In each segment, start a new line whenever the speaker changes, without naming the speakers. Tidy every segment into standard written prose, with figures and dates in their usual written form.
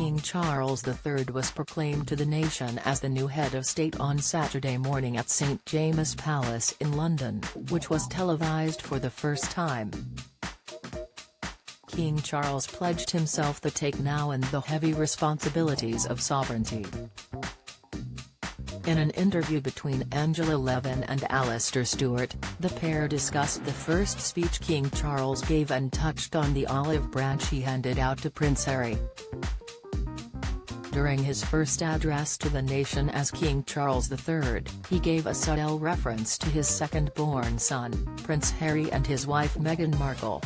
King Charles III was proclaimed to the nation as the new head of state on Saturday morning at St James's Palace in London, which was televised for the first time. King Charles pledged himself to take now and the heavy responsibilities of sovereignty. In an interview between Angela Levin and Alistair Stewart, the pair discussed the first speech King Charles gave and touched on the olive branch he handed out to Prince Harry. During his first address to the nation as King Charles III, he gave a subtle reference to his second-born son, Prince Harry, and his wife Meghan Markle.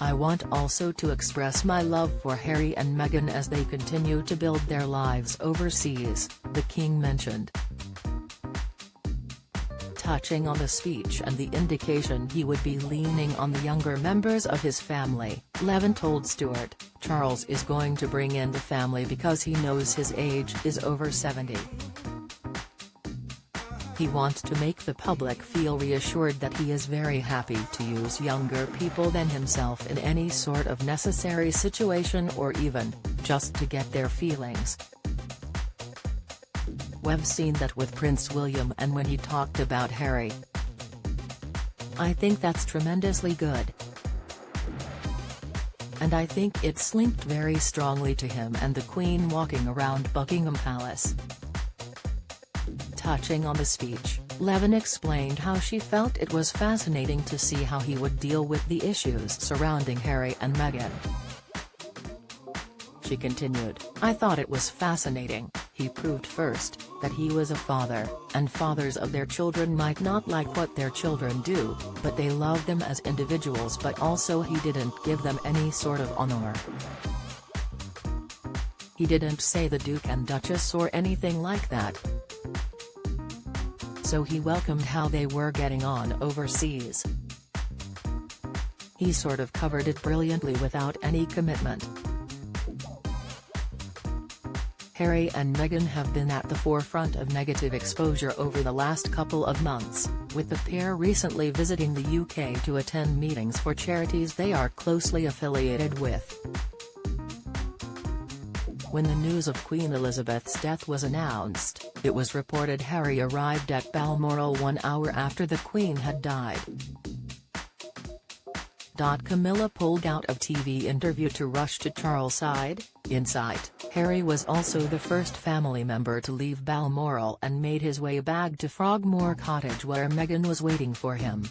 "I want also to express my love for Harry and Meghan as they continue to build their lives overseas," the King mentioned. Touching on the speech and the indication he would be leaning on the younger members of his family, Levin told Stewart, "Charles is going to bring in the family because he knows his age is over 70. He wants to make the public feel reassured that he is very happy to use younger people than himself in any sort of necessary situation or even, just to get their feelings. We've seen that with Prince William and when he talked about Harry. I think that's tremendously good. And I think it's linked very strongly to him and the Queen walking around Buckingham Palace." Touching on the speech, Levin explained how she felt it was fascinating to see how he would deal with the issues surrounding Harry and Meghan. She continued, "I thought it was fascinating. He proved first, that he was a father, and fathers of their children might not like what their children do, but they love them as individuals, but also he didn't give them any sort of honor. He didn't say the Duke and Duchess or anything like that. So he welcomed how they were getting on overseas. He sort of covered it brilliantly without any commitment." Harry and Meghan have been at the forefront of negative exposure over the last couple of months, with the pair recently visiting the UK to attend meetings for charities they are closely affiliated with. When the news of Queen Elizabeth's death was announced, it was reported Harry arrived at Balmoral 1 hour after the Queen had died. Camilla pulled out of TV interview to rush to Charles' side. Insight, Harry was also the first family member to leave Balmoral and made his way back to Frogmore Cottage where Meghan was waiting for him.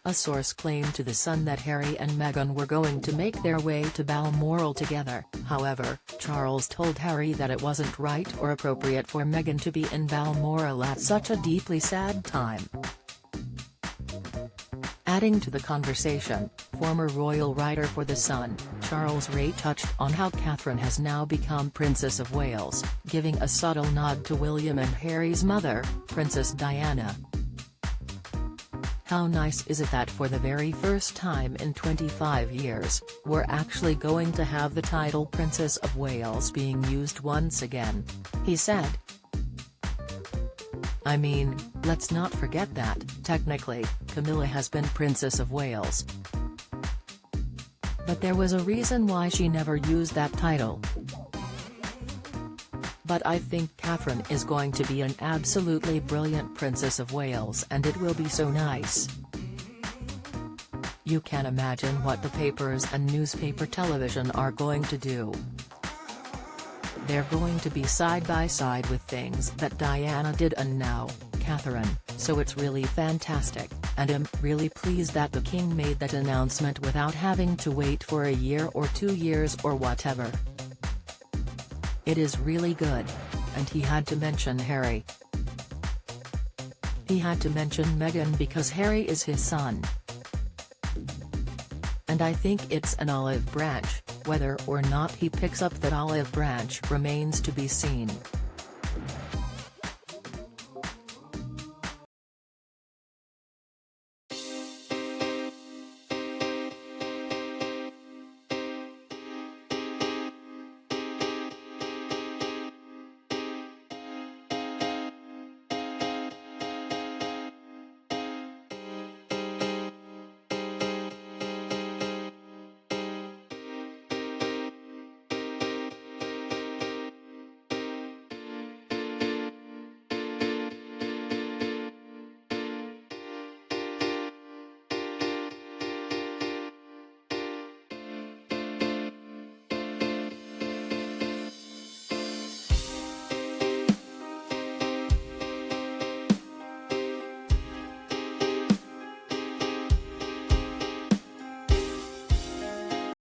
A source claimed to The Sun that Harry and Meghan were going to make their way to Balmoral together. However, Charles told Harry that it wasn't right or appropriate for Meghan to be in Balmoral at such a deeply sad time. Adding to the conversation, former royal writer for The Sun, Charles Ray touched on how Catherine has now become Princess of Wales, giving a subtle nod to William and Harry's mother, Princess Diana. "How nice is it that for the very first time in 25 years, we're actually going to have the title Princess of Wales being used once again," he said. "I mean, let's not forget that, technically, Camilla has been Princess of Wales. But there was a reason why she never used that title. But I think Catherine is going to be an absolutely brilliant Princess of Wales and it will be so nice. You can imagine what the papers and newspaper television are going to do. They're going to be side by side with things that Diana did and now, Catherine, so it's really fantastic, and I'm really pleased that the King made that announcement without having to wait for a year or 2 years or whatever. It is really good. And he had to mention Harry. He had to mention Meghan because Harry is his son. And I think it's an olive branch, whether or not he picks up that olive branch remains to be seen."